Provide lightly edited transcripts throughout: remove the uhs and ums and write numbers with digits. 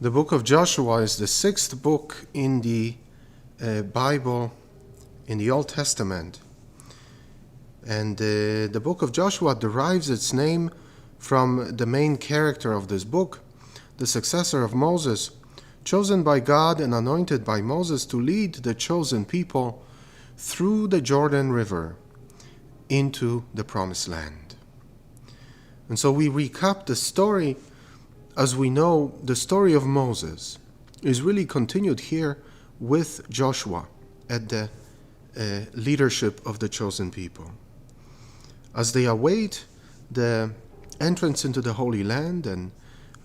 The book of Joshua is the sixth book in the Bible, in the Old Testament. And the book of Joshua derives its name from the main character of this book, the successor of Moses, chosen by God and anointed by Moses to lead the chosen people through the Jordan River into the Promised Land. And so we recap the story. As we know, the story of Moses is really continued here with Joshua at the leadership of the chosen people. As they await the entrance into the Holy Land, and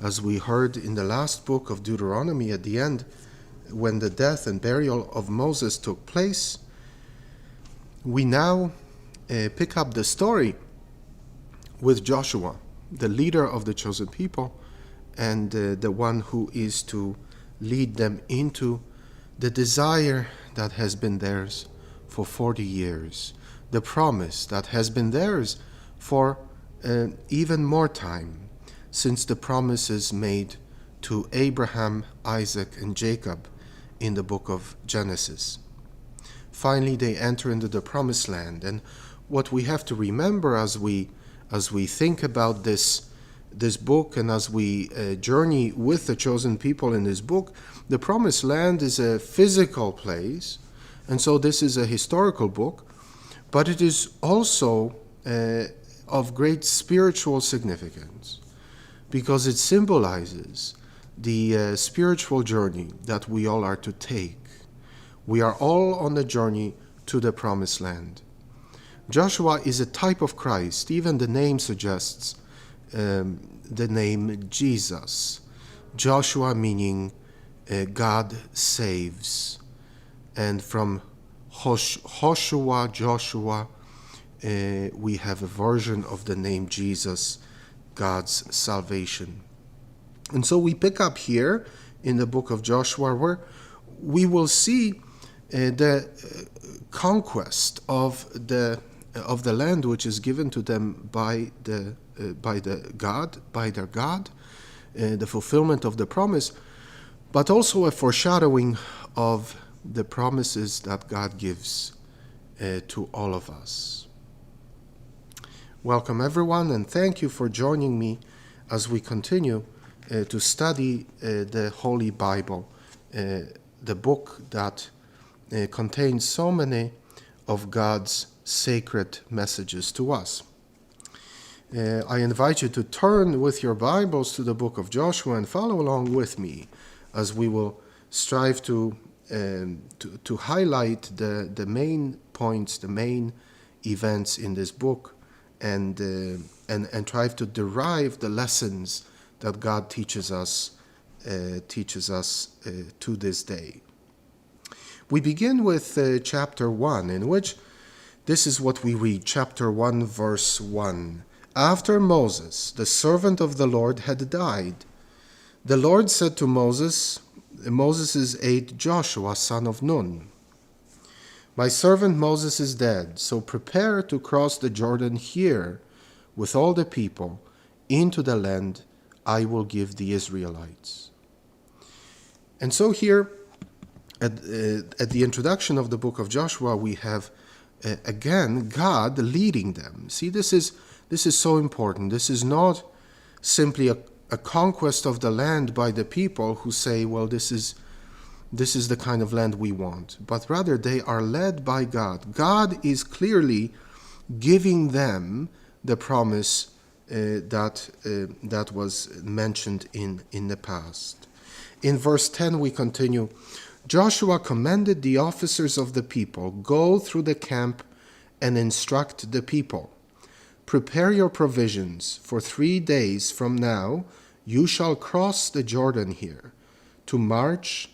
as we heard in the last book of Deuteronomy at the end, when the death and burial of Moses took place, we now pick up the story with Joshua, the leader of the chosen people, and the one who is to lead them into the desire that has been theirs for 40 years, the promise that has been theirs for even more time, since the promises made to Abraham, Isaac, and Jacob in the book of Genesis. Finally, they enter into the Promised Land, and what we have to remember as we think about this book and as we journey with the chosen people in this book, the Promised Land is a physical place, and so this is a historical book, but it is also of great spiritual significance because it symbolizes the spiritual journey that we all are to take. We are all on the journey to the Promised Land. Joshua is a type of Christ. Even the name suggests the name Jesus. Joshua meaning God saves. And from Joshua, we have a version of the name Jesus, God's salvation. And so we pick up here in the book of Joshua where we will see the conquest of the land which is given to them by their God, the fulfillment of the promise, but also a foreshadowing of the promises that God gives to all of us. Welcome everyone, and thank you for joining me as we continue to study the Holy Bible, the book that contains so many of God's sacred messages to us. I invite you to turn with your Bibles to the book of Joshua and follow along with me as we will strive to highlight the main points, the main events in this book, and try to derive the lessons that God teaches us to this day. We begin with chapter 1, in which this is what we read, chapter 1, verse 1. After Moses, the servant of the Lord, had died, the Lord said to Moses' aide Joshua, son of Nun, "My servant Moses is dead, so prepare to cross the Jordan here with all the people into the land I will give the Israelites." And so here, at the introduction of the book of Joshua, we have again God leading them. See, this is so important. This is not simply a conquest of the land by the people who say, well, this is the kind of land we want, but rather they are led by God. God is clearly giving them the promise that was mentioned in the past. In verse 10 we continue, Joshua commanded the officers of the people, "Go through the camp and instruct the people. Prepare your provisions, for 3 days from now you shall cross the Jordan here, to march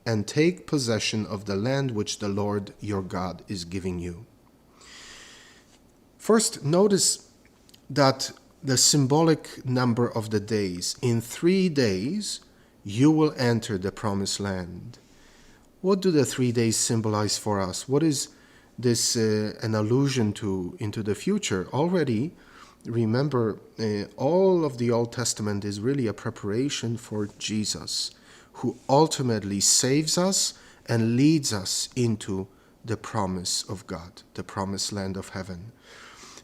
and take possession of the land which the Lord your God is giving you." First, notice that the symbolic number of the days. In 3 days you will enter the Promised Land. What do the 3 days symbolize for us? What is this an allusion to into the future? Already, remember, all of the Old Testament is really a preparation for Jesus. who ultimately saves us and leads us into the promise of God, the promised land of heaven.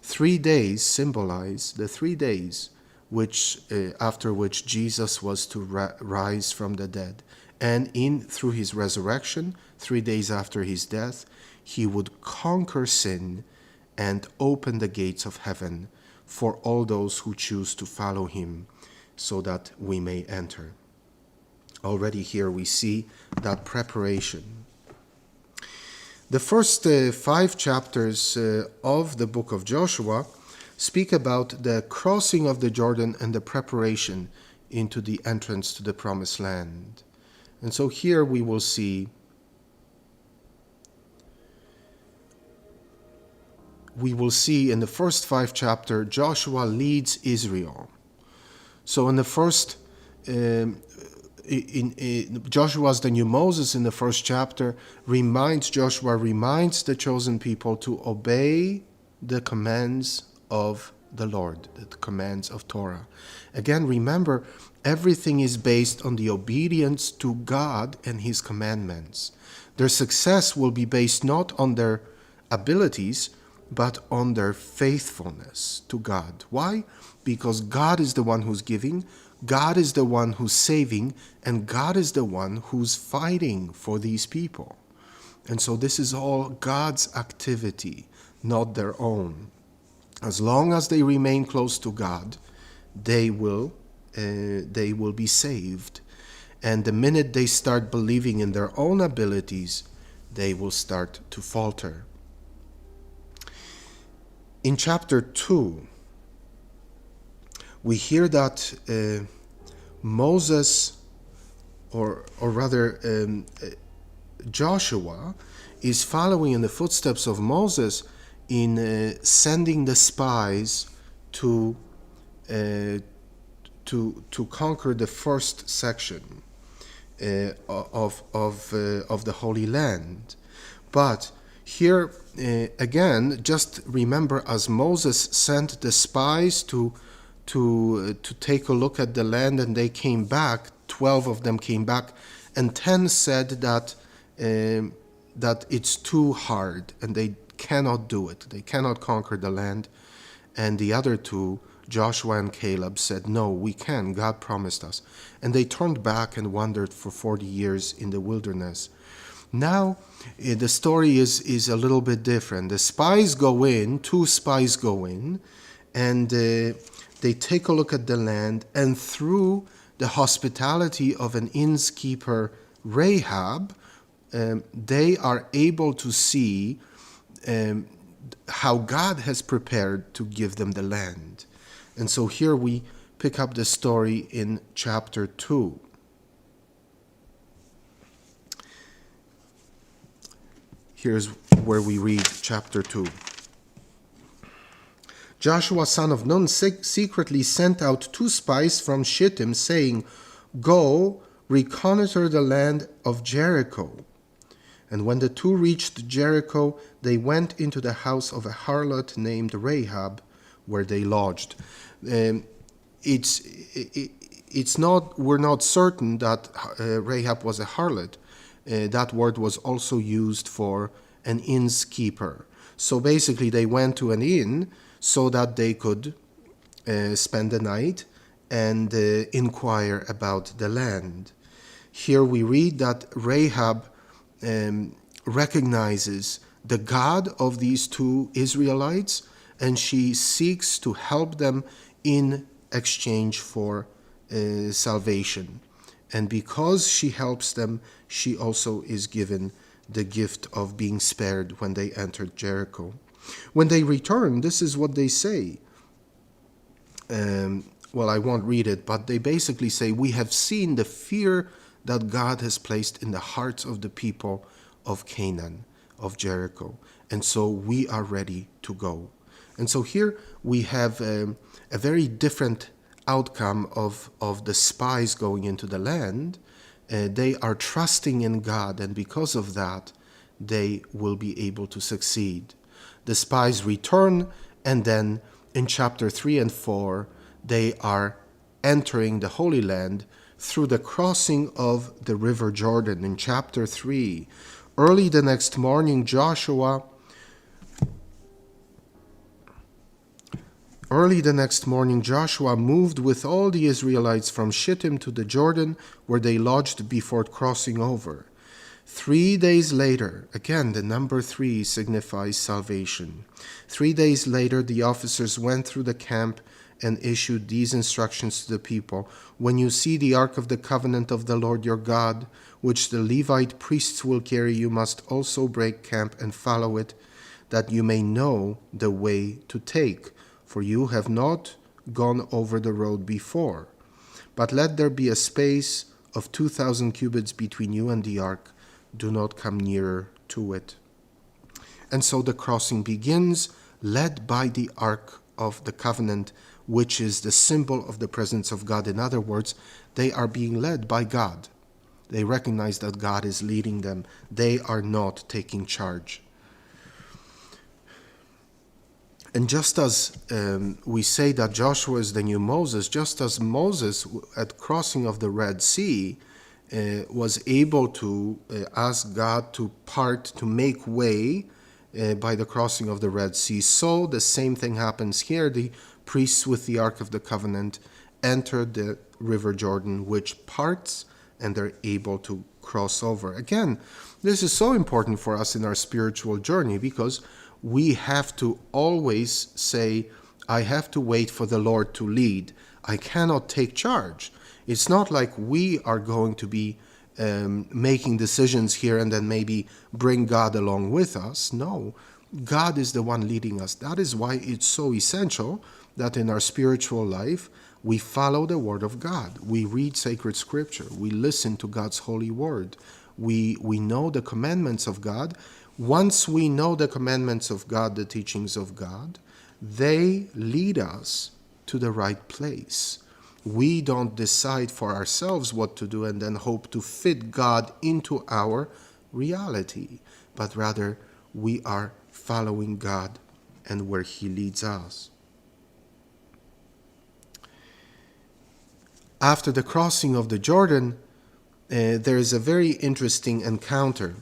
3 days symbolize the 3 days after which Jesus was to rise from the dead. And through his resurrection, 3 days after his death, he would conquer sin and open the gates of heaven for all those who choose to follow him, so that we may enter. Already here we see that preparation. The first 5 chapters of the book of Joshua speak about the crossing of the Jordan and the preparation into the entrance to the promised land. And so here we will see in the first 5 chapters, Joshua leads Israel. So in the first, Joshua's the new Moses in the first chapter reminds the chosen people to obey the commands of the Lord, the commands of Torah. Again, remember, everything is based on the obedience to God and his commandments. Their success will be based not on their abilities, but on their faithfulness to God. Why? Because God is the one who's giving, God is the one who's saving, and God is the one who's fighting for these people. And so this is all God's activity, not their own. As long as they remain close to God, they will be saved. And the minute they start believing in their own abilities, they will start to falter. In chapter 2, we hear that Moses, or rather Joshua, is following in the footsteps of Moses in sending the spies to conquer the first section of the Holy Land. But here again, just remember, as Moses sent the spies to take a look at the land, and they came back. 12 of them came back, and 10 said that it's too hard and they cannot do it. They cannot conquer the land. And the other 2, Joshua and Caleb, said, no, we can. God promised us. And they turned back and wandered for 40 years in the wilderness. Now, the story is a little bit different. The spies go in, 2 spies go in, and they take a look at the land, and through the hospitality of an innkeeper, Rahab, they are able to see how God has prepared to give them the land. And so here we pick up the story in chapter 2. Here's where we read chapter 2. Joshua, son of Nun, secretly sent out 2 spies from Shittim, saying, go, reconnoiter the land of Jericho. And when the 2 reached Jericho, they went into the house of a harlot named Rahab, where they lodged. We're not certain that Rahab was a harlot. That word was also used for an innkeeper. So basically they went to an inn so that they could spend the night and inquire about the land. Here we read that Rahab recognizes the God of these 2 Israelites, and she seeks to help them in exchange for salvation. And because she helps them, she also is given the gift of being spared when they entered Jericho. When they return, this is what they say. Well, I won't read it, but they basically say, we have seen the fear that God has placed in the hearts of the people of Canaan, of Jericho, and so we are ready to go. And so here we have a very different outcome of the spies going into the land. They are trusting in God, and because of that, they will be able to succeed. The spies return, and then in chapter 3 and 4, they are entering the Holy Land through the crossing of the river Jordan in chapter 3. Early the next morning, Joshua moved with all the Israelites from Shittim to the Jordan, where they lodged before crossing over. 3 days later, again, the number 3 signifies salvation. 3 days later, the officers went through the camp and issued these instructions to the people. When you see the ark of the covenant of the Lord your God, which the Levite priests will carry, you must also break camp and follow it, that you may know the way to take. For you have not gone over the road before. But let there be a space of 2,000 cubits between you and the ark. Do not come nearer to it. And so the crossing begins, led by the Ark of the Covenant, which is the symbol of the presence of God. In other words, they are being led by God. They recognize that God is leading them. They are not taking charge. And just as we say that Joshua is the new Moses, just as Moses at crossing of the Red Sea was able to ask God to part, to make way by the crossing of the Red Sea, so the same thing happens here. The priests with the Ark of the Covenant enter the river Jordan, which parts, and they're able to cross over. Again, this is so important for us in our spiritual journey, because we have to always say, I have to wait for the Lord to lead. I cannot take charge. It's not like we are going to be making decisions here and then maybe bring God along with us. No, God is the one leading us. That is why it's so essential that in our spiritual life, we follow the Word of God. We read sacred scripture. We listen to God's holy word. We know the commandments of God. Once we know the commandments of God, the teachings of God, they lead us to the right place. We don't decide for ourselves what to do and then hope to fit God into our reality, but rather we are following God and where He leads us. After the crossing of the Jordan, there is a very interesting encounter.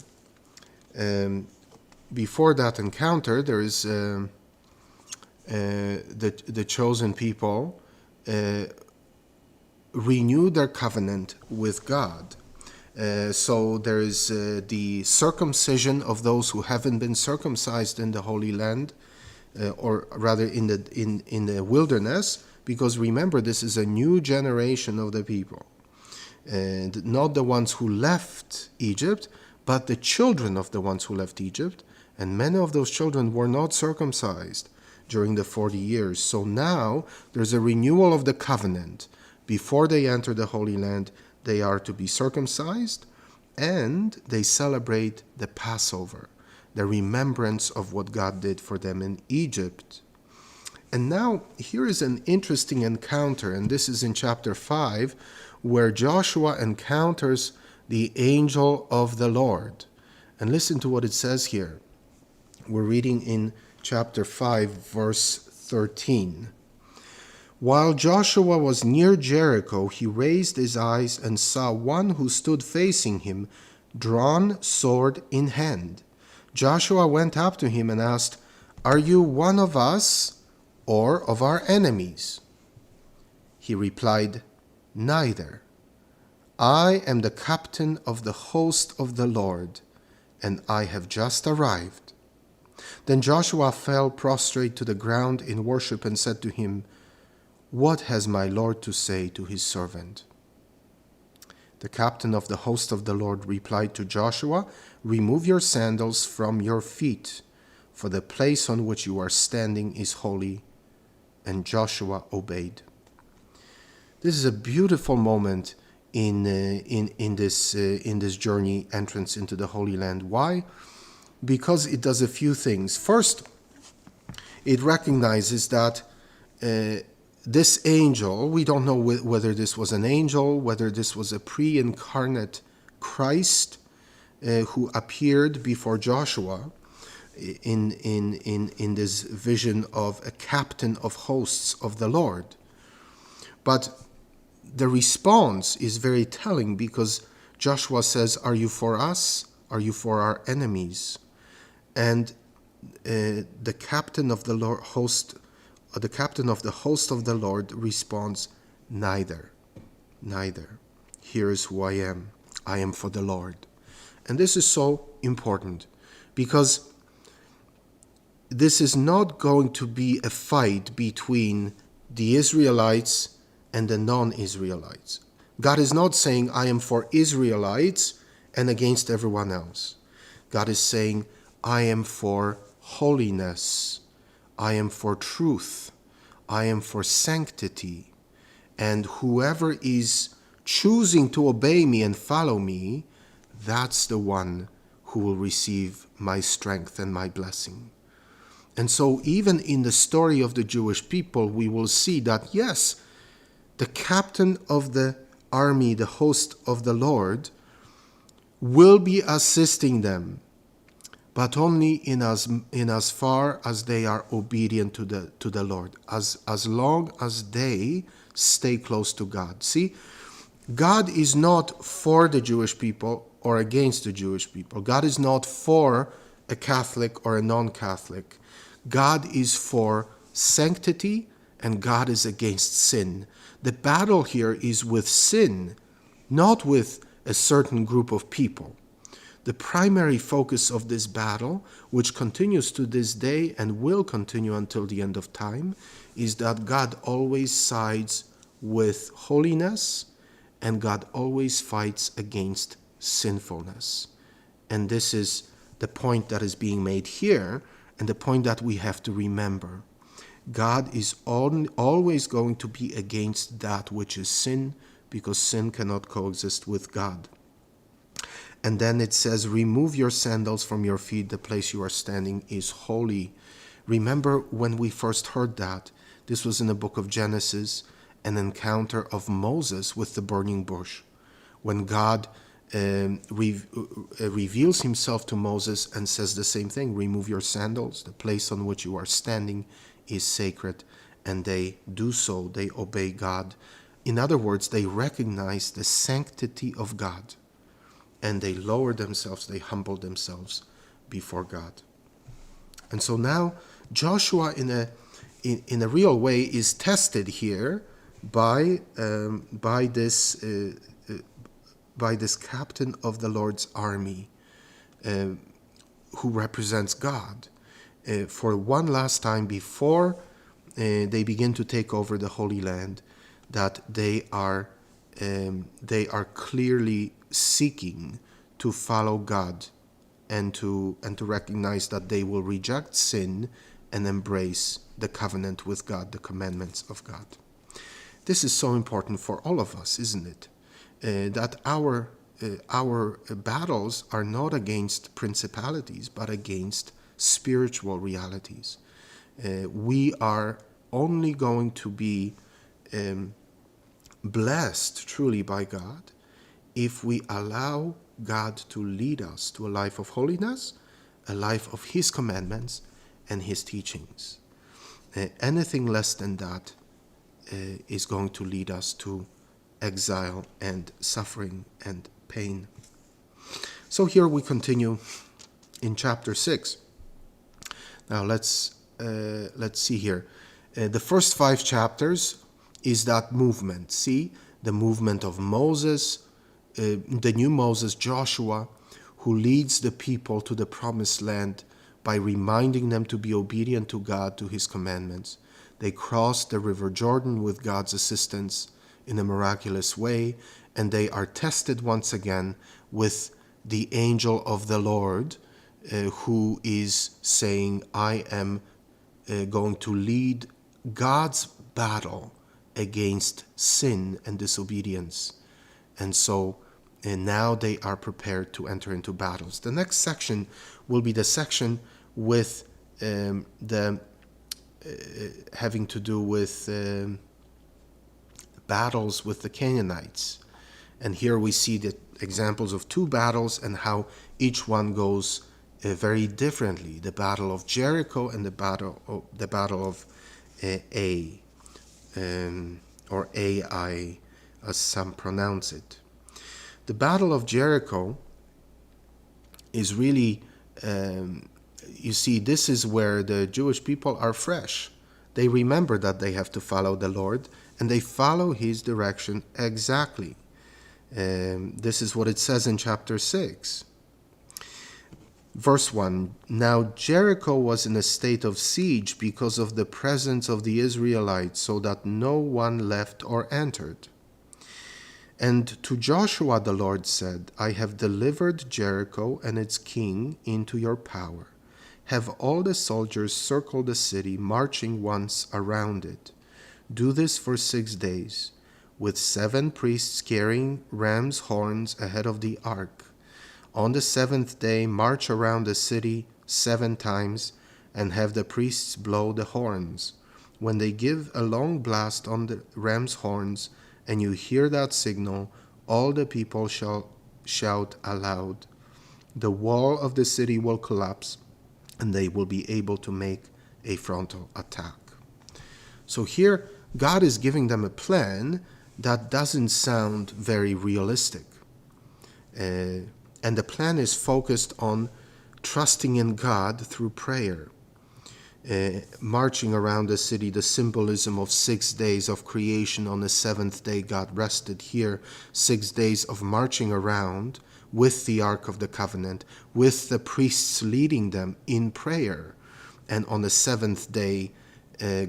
Before that encounter, there is the chosen people renew their covenant with God. So there is the circumcision of those who haven't been circumcised in the Holy Land, or rather in the wilderness, because remember, this is a new generation of the people, and not the ones who left Egypt, but the children of the ones who left Egypt, and many of those children were not circumcised during the 40 years. So now there's a renewal of the covenant. Before they enter the Holy Land, they are to be circumcised, and they celebrate the Passover, the remembrance of what God did for them in Egypt. And now here is an interesting encounter, and this is in chapter 5, where Joshua encounters the angel of the Lord. And listen to what it says here. We're reading in chapter 5, verse 13. While Joshua was near Jericho, he raised his eyes and saw one who stood facing him, drawn sword in hand. Joshua went up to him and asked, "Are you one of us or of our enemies?" He replied, "Neither. I am the captain of the host of the Lord, and I have just arrived." Then Joshua fell prostrate to the ground in worship and said to him, "What has my Lord to say to his servant?" The captain of the host of the Lord replied to Joshua, "Remove your sandals from your feet, for the place on which you are standing is holy." And Joshua obeyed. This is a beautiful moment in this journey, entrance into the Holy Land. Why? Because it does a few things. First, it recognizes that this angel, we don't know whether this was an angel, whether this was a pre-incarnate Christ who appeared before Joshua in this vision of a captain of hosts of the Lord. But the response is very telling, because Joshua says, "Are you for us? Are you for our enemies?" And the captain of the host of the Lord responds, "Neither, neither. Here is who I am. I am for the Lord." And this is so important, because this is not going to be a fight between the Israelites and the non-Israelites. God is not saying, "I am for Israelites and against everyone else." God is saying, "I am for holiness. I am for truth. I am for sanctity. And whoever is choosing to obey me and follow me, that's the one who will receive my strength and my blessing." And so even in the story of the Jewish people, we will see that, yes, the captain of the army, the host of the Lord, will be assisting them, but only in as far as they are obedient to the Lord, as long as they stay close to God. See, God is not for the Jewish people or against the Jewish people. God is not for a Catholic or a non-Catholic. God is for sanctity, and God is against sin. The battle here is with sin, not with a certain group of people. The primary focus of this battle, which continues to this day and will continue until the end of time, is that God always sides with holiness, and God always fights against sinfulness. And this is the point that is being made here, and the point that we have to remember. God is always going to be against that which is sin, because sin cannot coexist with God. And then it says, "Remove your sandals from your feet. The place you are standing is holy." Remember when we first heard that? This was in the book of Genesis, an encounter of Moses with the burning bush. When God reveals himself to Moses and says the same thing: "Remove your sandals. The place on which you are standing is sacred." And they do so. They obey God. In other words, they recognize the sanctity of God, and they lower themselves, they humble themselves before God. And so now Joshua, in a real way, is tested here by this captain of the Lord's army, who represents God, for one last time before they begin to take over the Holy Land, that they are clearly seeking to follow God, and to recognize that they will reject sin and embrace the covenant with God, the commandments of God. This is so important for all of us, isn't it? That our battles are not against principalities, but against spiritual realities. We are only going to be blessed truly by God if we allow God to lead us to a life of holiness, a life of His commandments and His teachings. Anything less than that is going to lead us to exile and suffering and pain. So here we continue in chapter 6. Now let's see here. The first 5 chapters is that movement. See, the movement of Moses, the new Moses, Joshua, who leads the people to the promised land by reminding them to be obedient to God, to His commandments. They cross the river Jordan with God's assistance in a miraculous way, and they are tested once again with the angel of the Lord, who is saying, "I am going to lead God's battle against sin and disobedience." And so now they are prepared to enter into battles. The next section will be the section with having to do with battles with the Canaanites. And here we see the examples of 2 battles and how each one goes very differently. The battle of Jericho and the battle of Ai, as some pronounce it. The Battle of Jericho is really, you see, this is where the Jewish people are fresh. They remember that they have to follow the Lord, and they follow his direction exactly. This is what it says in chapter 6. Verse 1, Now Jericho was in a state of siege because of the presence of the Israelites, so that no one left or entered. And to Joshua the Lord said, I have delivered Jericho and its king into your power. Have all the soldiers circle the city, marching once around it. Do this for 6 days, with 7 priests carrying ram's horns ahead of the ark. On the 7th day, march around the city 7 times, and have the priests blow the horns. When they give a long blast on the ram's horns, and you hear that signal, all the people shall shout aloud. The wall of the city will collapse, and they will be able to make a frontal attack. So here, God is giving them a plan that doesn't sound very realistic. And the plan is focused on trusting in God through prayer. Marching around the city, the symbolism of 6 days of creation. On the 7th day, God rested. Here, 6 days of marching around with the Ark of the Covenant, with the priests leading them in prayer. And on the 7th day,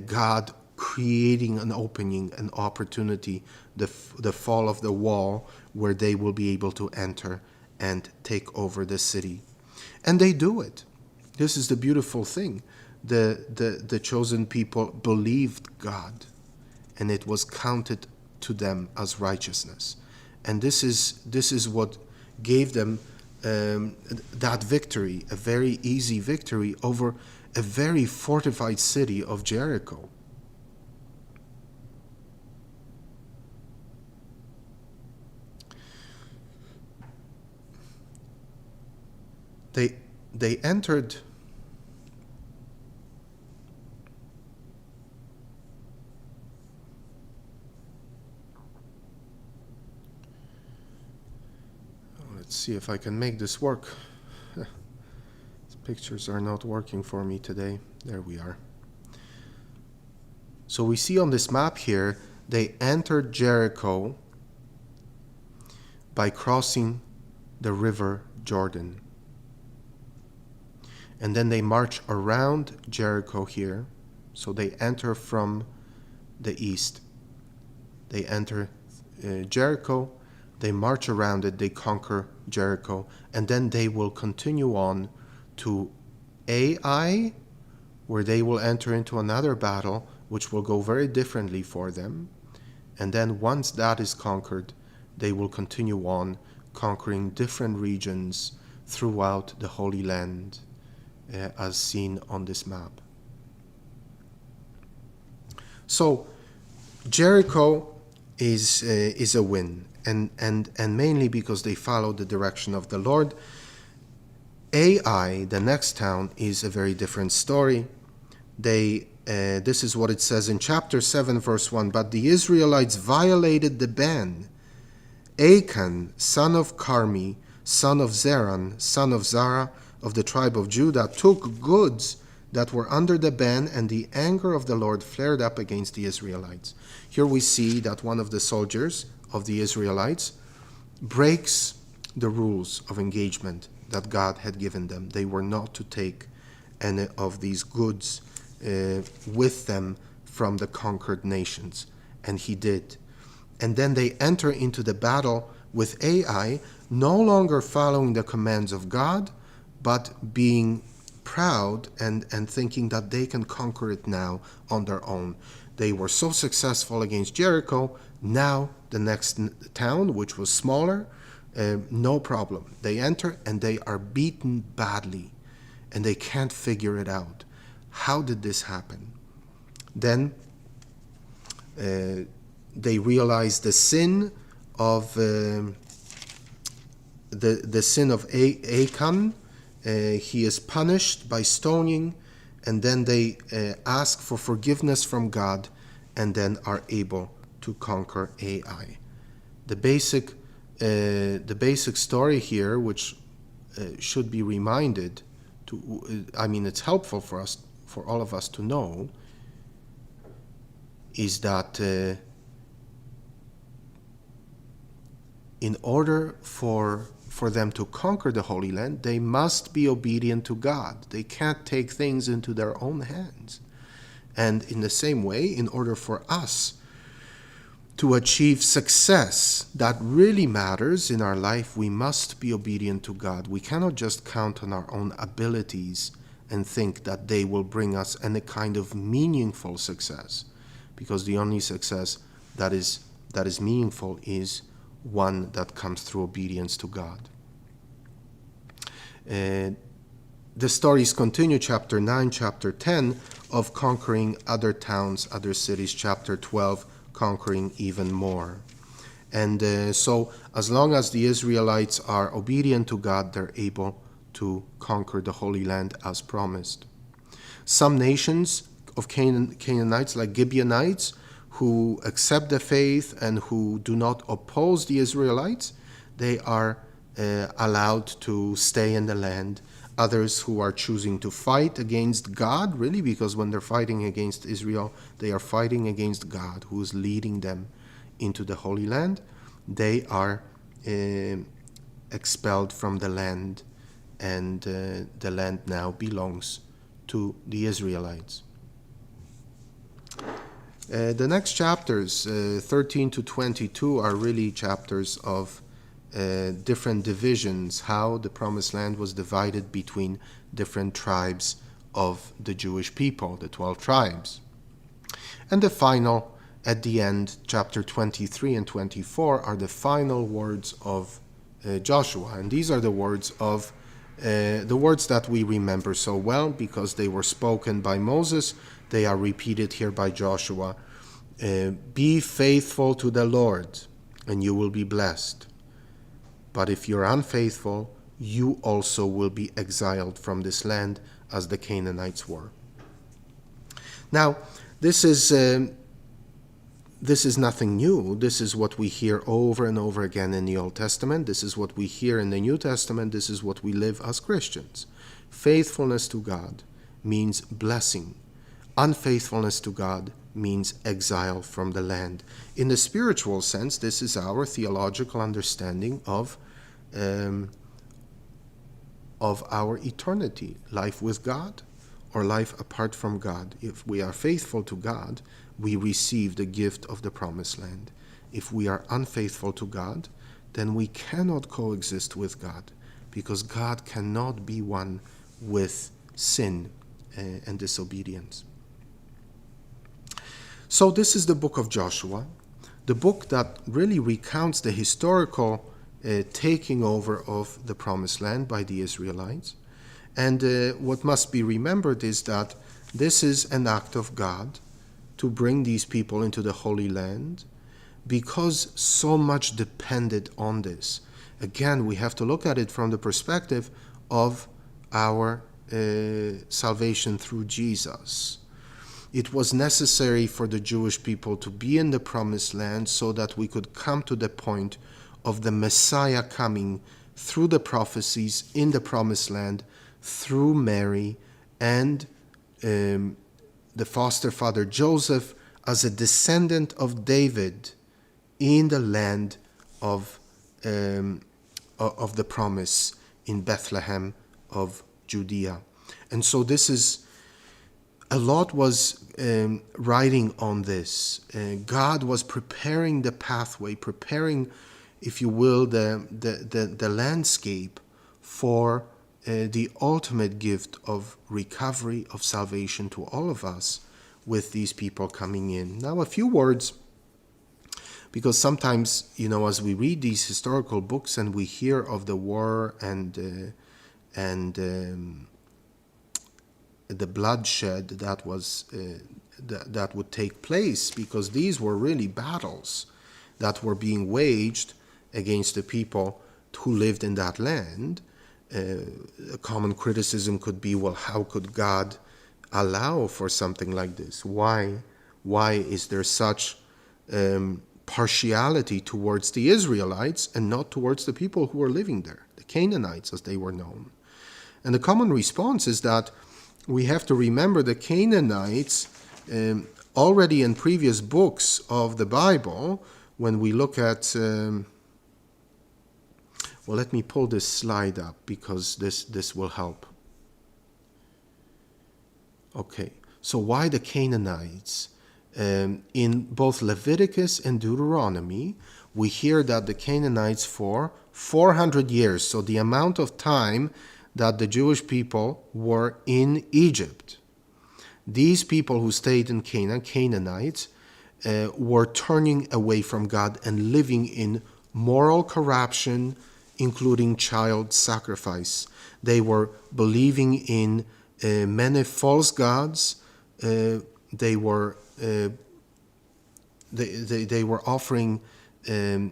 God creating an opening, an opportunity, the fall of the wall, where they will be able to enter and take over the city. And they do it. This is the beautiful thing. The chosen people believed God, and it was counted to them as righteousness. And this is what gave them that victory, a very easy victory over a very fortified city of Jericho. They entered let's see if I can make this work. These pictures are not working for me today. There we are. So we see on this map here, they entered Jericho by crossing the river Jordan. And then they march around Jericho here. So they enter from the east. They enter Jericho, they march around it, they conquer Jericho, and then they will continue on to Ai, where they will enter into another battle, which will go very differently for them. And then once that is conquered, they will continue on conquering different regions throughout the Holy Land, as seen on this map. So Jericho is a win, and mainly because they followed the direction of the Lord. Ai, the next town, is a very different story. This is what it says in chapter 7, verse 1. But the Israelites violated the ban. Achan, son of Carmi, son of Zeran, son of Zara, of the tribe of Judah, took goods that were under the ban, and the anger of the Lord flared up against the Israelites. Here we see that one of the soldiers of the Israelites breaks the rules of engagement that God had given them. They were not to take any of these goods with them from the conquered nations, and he did. And then they enter into the battle with Ai, no longer following the commands of God, but being proud and thinking that they can conquer it now on their own. They were so successful against Jericho. Now the next town, which was smaller, no problem. They enter and they are beaten badly, and they can't figure it out. How did this happen? Then they realize the sin of the sin of Achan. He is punished by stoning, and then they ask for forgiveness from God, and then are able to conquer Ai. the basic story here, which should be reminded to, it's helpful for us, for all of us to know, is that in order for them to conquer the Holy Land, they must be obedient to God. They can't take things into their own hands. And in the same way, in order for us to achieve success that really matters in our life, we must be obedient to God. We cannot just count on our own abilities and think that they will bring us any kind of meaningful success, because the only success that is meaningful is one that comes through obedience to God. The stories continue, chapter 9, chapter 10, of conquering other towns, other cities, chapter 12, conquering even more. And so as long as the Israelites are obedient to God, they're able to conquer the Holy Land as promised. Some nations of Canaanites, like Gibeonites, who accept the faith and who do not oppose the Israelites, they are allowed to stay in the land. Others who are choosing to fight against God, really, because when they're fighting against Israel, they are fighting against God, who is leading them into the Holy Land. They are expelled from the land, and the land now belongs to the Israelites. The next chapters, 13 to 22, are really chapters of different divisions, how the Promised Land was divided between different tribes of the Jewish people, the 12 tribes. And the final, at the end, chapter 23 and 24, are the final words of Joshua. And these are the words that we remember so well because they were spoken by Moses. They are repeated here by Joshua. Be faithful to the Lord, and you will be blessed. But if you're unfaithful, you also will be exiled from this land as the Canaanites were. Now, this is nothing new. This is what we hear over and over again in the Old Testament. This is what we hear in the New Testament. This is what we live as Christians. Faithfulness to God means blessing. Unfaithfulness to God means exile from the land. In the spiritual sense, this is our theological understanding of our eternity, life with God or life apart from God. If we are faithful to God, we receive the gift of the Promised Land. If we are unfaithful to God, then we cannot coexist with God, because God cannot be one with sin and disobedience. So this is the book of Joshua, the book that really recounts the historical taking over of the Promised Land by the Israelites. And what must be remembered is that this is an act of God to bring these people into the Holy Land, because so much depended on this. Again, we have to look at it from the perspective of our salvation through Jesus. It was necessary for the Jewish people to be in the Promised Land so that we could come to the point of the Messiah coming through the prophecies in the Promised Land, through Mary and the foster father Joseph, as a descendant of David in the land of the promise in Bethlehem of Judea. And so this is, a lot was riding on this. God was preparing the pathway, preparing, if you will, the landscape for the ultimate gift of recovery, of salvation to all of us with these people coming in. Now, a few words, because sometimes, as we read these historical books and we hear of the war and the bloodshed that was that would take place, because these were really battles that were being waged against the people who lived in that land. A common criticism could be, well, how could God allow for something like this? Why is there such partiality towards the Israelites and not towards the people who were living there, the Canaanites as they were known. And the common response is that we have to remember the Canaanites already in previous books of the Bible. When we look at, well, let me pull this slide up because this will help. Okay, so why the Canaanites? In both Leviticus and Deuteronomy, we hear that the Canaanites for 400 years, so the amount of time that the Jewish people were in Egypt. These people who stayed in Canaan, Canaanites, were turning away from God and living in moral corruption, including child sacrifice. They were believing in many false gods. They were offering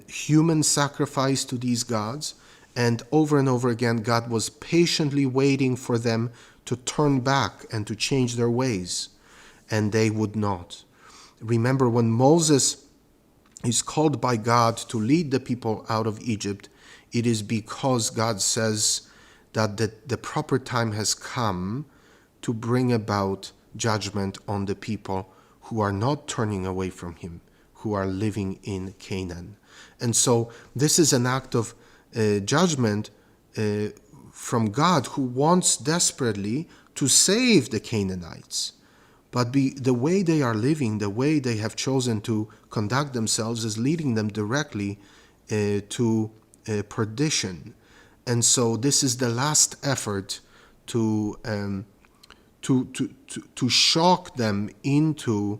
human sacrifice to these gods, and over again God was patiently waiting for them to turn back and to change their ways, and they would not. Remember, when Moses is called by God to lead the people out of Egypt, it is because God says that the proper time has come to bring about judgment on the people who are not turning away from him, who are living in Canaan. And so this is an act of judgment from God, who wants desperately to save the Canaanites. But the way they are living, the way they have chosen to conduct themselves, is leading them directly to perdition. And so this is the last effort to shock them into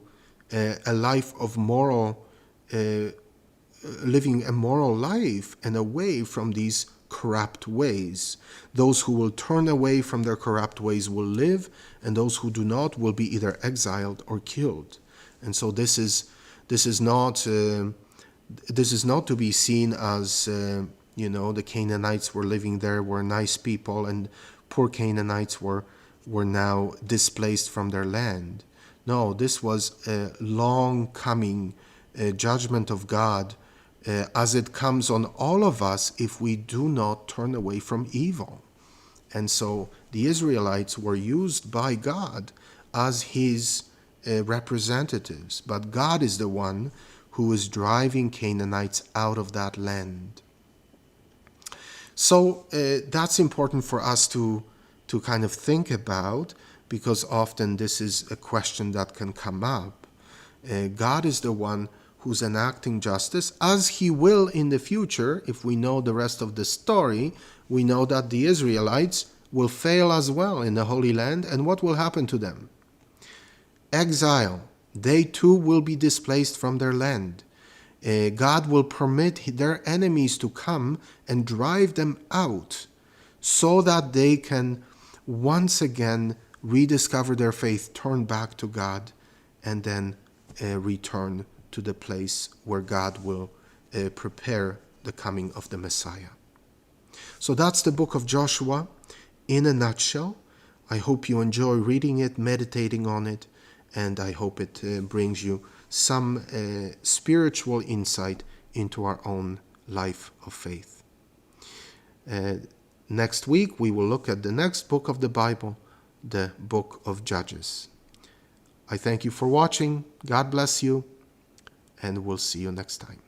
a life of moral, living a moral life and away from these corrupt ways. Those who will turn away from their corrupt ways will live, and those who do not will be either exiled or killed. And so this is not to be seen as the Canaanites were living there, were nice people, and poor Canaanites were now displaced from their land. No, this was a long coming judgment of God, as it comes on all of us if we do not turn away from evil. And so the Israelites were used by God as his representatives, but God is the one who is driving Canaanites out of that land. So that's important for us to kind of think about, because often this is a question that can come up. God is the one who's enacting justice, as he will in the future. If we know the rest of the story, we know that the Israelites will fail as well in the Holy Land, and what will happen to them? Exile. They too will be displaced from their land. God will permit their enemies to come and drive them out so that they can once again rediscover their faith, turn back to God, and then return to the place where God will prepare the coming of the Messiah. So that's the book of Joshua in a nutshell. I hope you enjoy reading it, meditating on it, and I hope it brings you some spiritual insight into our own life of faith. Next week, we will look at the next book of the Bible, the book of Judges. I thank you for watching. God bless you, and we'll see you next time.